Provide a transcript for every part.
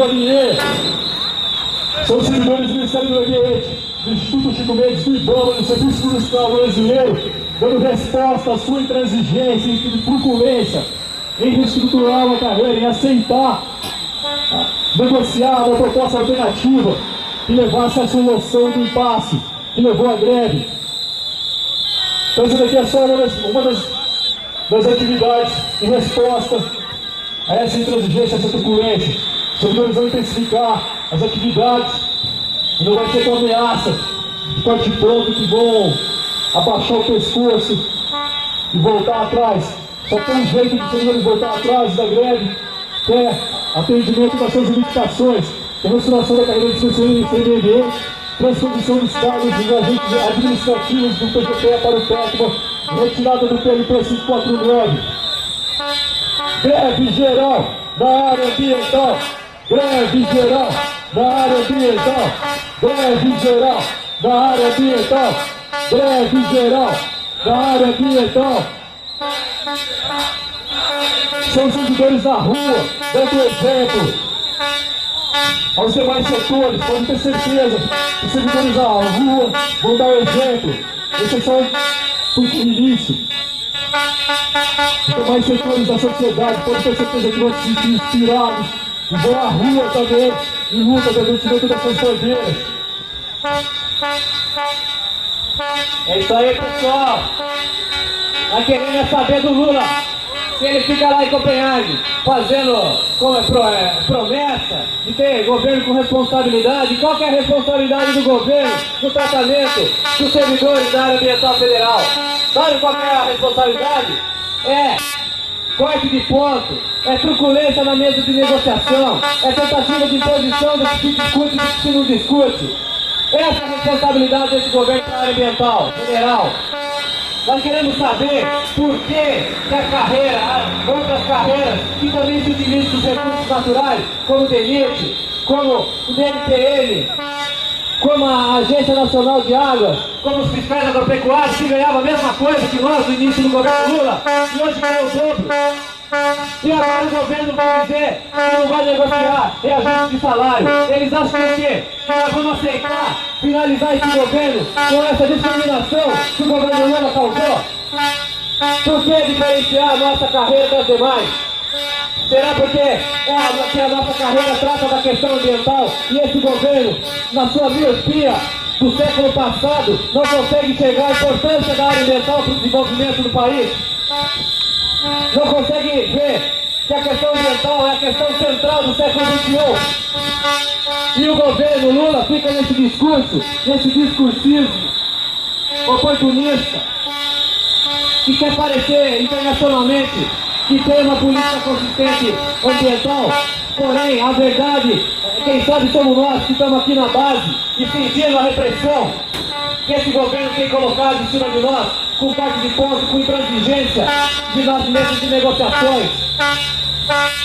Guariniense. São servidores do Ministério do Meio Ambiente, do Instituto Chico Mendes, do IBAMA, do Serviço Florestal Brasileiro, dando resposta à sua intransigência e truculência em reestruturar uma carreira, em aceitar, negociar uma proposta alternativa que levasse à solução do impasse, que levou à greve. Então, essa daqui é só uma das atividades em resposta a essa intransigência, a essa truculência. Os servidores vão intensificar as atividades e não vai ser com ameaça de participando que vão abaixar o pescoço e voltar atrás. Só tem um jeito de os servidores voltar atrás da greve, que é atendimento das suas limitações, restauração da carreira de CMBM, transposição dos cargos dos agentes administrativos do PGP para o PECMA, retirada do PLP 549. Greve geral na área ambiental. Greve geral na área ambiental. Greve geral na área ambiental. Greve geral na área ambiental. São os servidores na rua, dando exemplo aos demais setores. Pode ter certeza que os servidores na rua vão dar exemplo. Esse é só o início. Os demais setores da sociedade podem ter certeza que vão se sentir inspirados e vão à rua também, em luta da vestimenta dessas bandeiras. É isso aí, pessoal. Tá querendo saber do Lula, se ele fica lá em Copenhague fazendo promessa de ter governo com responsabilidade. Qual que é a responsabilidade do governo no tratamento dos servidores da área ambiental federal? Sabe qual que é a responsabilidade? É corte de ponto, é truculência na mesa de negociação, é tentativa de imposição do que se discute e do que se não discute. Essa é a responsabilidade desse governo para a área ambiental federal. Nós queremos saber por que a carreira, outras carreiras que também se utilizam dos recursos naturais, como o DENIT, como o DNPM, como a Agência Nacional de Águas, como os fiscais agropecuários, que ganhavam a mesma coisa que nós no início do governo Lula, e hoje ganham o dobro. E agora o governo vai dizer que não vai negociar reajuste de salário. Eles acham que o quê? Que nós vamos aceitar finalizar esse governo com essa discriminação que o governo Lula causou? Por que diferenciar a nossa carreira das demais? Será porque a nossa carreira trata da questão ambiental e esse governo, na sua miopia do século passado, não consegue enxergar a importância da área ambiental para o desenvolvimento do país? Não consegue ver que a questão ambiental é a questão central do século XXI. E o governo Lula fica nesse discurso, nesse discursismo oportunista, que quer parecer internacionalmente que tem uma política consistente ambiental. Porém, a verdade, quem sabe somos nós que estamos aqui na base e sentindo a repressão que esse governo tem colocado em cima de nós, com parte de ponto, com intransigência de nossas mesas de negociações.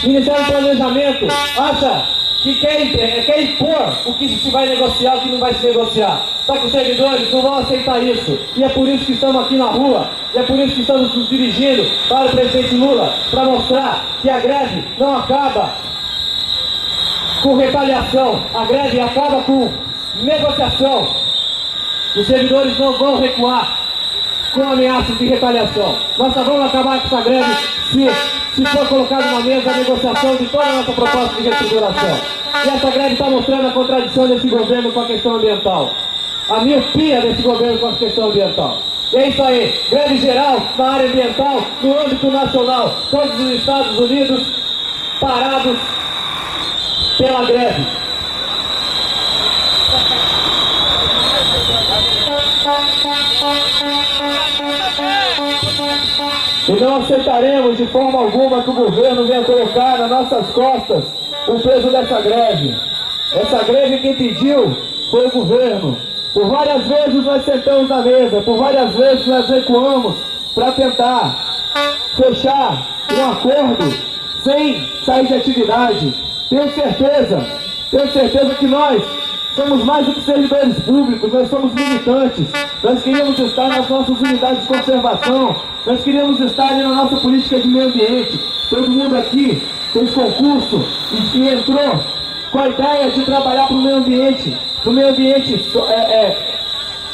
O Ministério do Planejamento acha que quer impor o que se vai negociar e o que não vai se negociar. Só que os servidores não vão aceitar isso. E é por isso que estamos aqui na rua, e é por isso que estamos nos dirigindo para o presidente Lula, para mostrar que a greve não acaba com retaliação, a greve acaba com negociação. Os servidores não vão recuar com ameaças de retaliação. Nós só vamos acabar com essa greve se for colocado na mesa a negociação de toda a nossa proposta de reestruturação. E essa greve está mostrando a contradição desse governo com a questão ambiental, a miopia desse governo com a questão ambiental. E é isso aí, greve geral na área ambiental, no âmbito nacional, todos os Estados Unidos parados pela greve. E não aceitaremos de forma alguma que o governo venha colocar nas nossas costas o peso dessa greve. Essa greve quem pediu foi o governo. Por várias vezes nós sentamos na mesa, por várias vezes nós recuamos para tentar fechar um acordo sem sair de atividade. Tenho certeza que nós somos mais do que servidores públicos, nós somos militantes. Nós queríamos estar nas nossas unidades de conservação, nós queríamos estar na nossa política de meio ambiente. Todo mundo aqui fez concurso e entrou com a ideia de trabalhar para o meio ambiente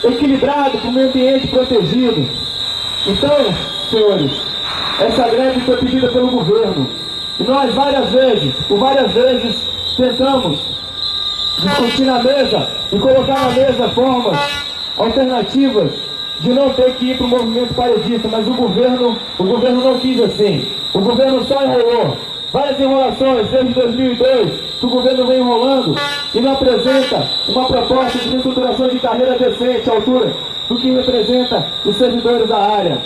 equilibrado, para o meio ambiente protegido. Então, senhores, essa greve foi pedida pelo governo. E nós por várias vezes, tentamos discutir na mesa e colocar na mesa formas alternativas de não ter que ir para o movimento paredista, mas o governo não quis assim. O governo só enrolou. Várias enrolações desde 2002 que o governo vem enrolando e não apresenta uma proposta de reestruturação de carreira decente à altura do que representa os servidores da área.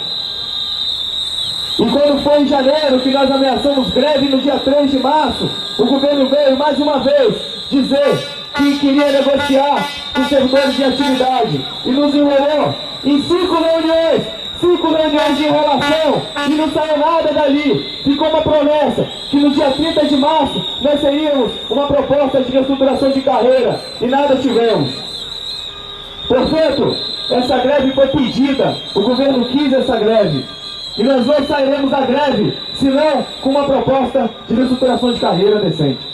E quando foi em janeiro que nós ameaçamos greve no dia 3 de março, o governo veio mais uma vez dizer que queria negociar com os servidores de atividade e nos enrolou em 5 reuniões de enrolação e não saiu nada dali. Ficou uma promessa que no dia 30 de março nós teríamos uma proposta de reestruturação de carreira e nada tivemos. Portanto, essa greve foi pedida, o governo quis essa greve e nós não sairemos da greve senão com uma proposta de reestruturação de carreira decente.